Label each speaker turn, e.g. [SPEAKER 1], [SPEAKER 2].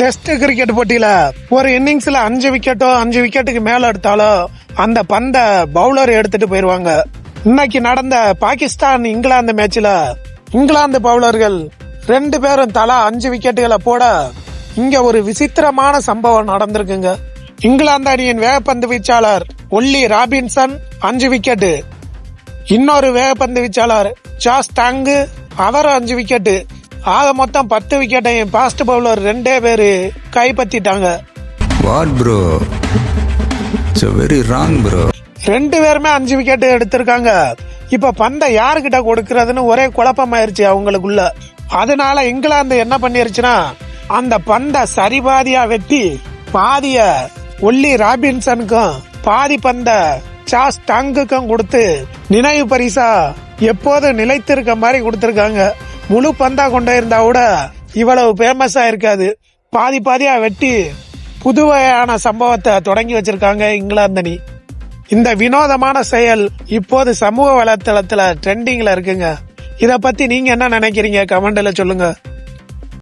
[SPEAKER 1] Test cricket போட்டியில ஒரு இன்னிங்ஸ்ல 5 விக்கெட்டோ 5 விக்கெட்டுக்கு மேல எடுத்தாலோ அந்த பந்த பவுலர் எடுத்துட்டு போயிருவாங்க. இன்னைக்கு நடந்த பாகிஸ்தான் இங்கிலாந்து மேட்ச்ல இங்கிலாந்து பவுலர்கள் 2 பேரும் தலா 5 விக்கெட்டுகளை போட இங்க ஒரு விசித்திரமான சம்பவம் நடந்திருக்குங்க. இங்கிலாந்து அணியின் வேகப்பந்து வீச்சாளர் ஒல்லி ராபின்சன் 5 விக்கெட்டு, இன்னொரு வேகப்பந்து வீச்சாளர் ஜாஸ் டாங்கு அவர் 5 விக்கெட்டு, ஆக மொத்தம் 10 விக்கெட்டையும் பாஸ்ட் பவுலர் 2 பேரு கைப்பற்றிட்டாங்க.
[SPEAKER 2] What bro? It's a very wrong bro.
[SPEAKER 1] 2 பேருமே 5 விக்கெட் எடுத்திருக்காங்க. இப்ப பந்தை யாருக்கிட்ட கொடுக்கறதுன்னு ஒரே குழப்பமாயிருச்சு அவங்களுக்குள்ள. அதனால இங்கிலாந்து என்ன பண்ணிருச்சுன்னா அந்த பந்தை சரிபாதியா வெட்டி பாதிய ஒல்லி ராபின்சனுக்கும் பாதி பந்த சாஸ் டாங்குக்கும் கொடுத்து நினைவு பரிசா எப்போது நிலைத்திருக்க மாதிரி கொடுத்திருக்காங்க. முழு பந்தா கொண்டு இருந்தா கூட இவ்வளவு பேமஸா இருக்காது. பாதி பாதியா வெட்டி புதுவையான சம்பவத்தை தொடங்கி வச்சிருக்காங்க இங்கிலாந்து அணி. இந்த வினோதமான செயல் இப்போது சமூக வலைத்தளத்துல ட்ரெண்டிங்ல இருக்குங்க. இத பத்தி நீங்க என்ன நினைக்கிறீங்க? கமெண்ட்ல சொல்லுங்க.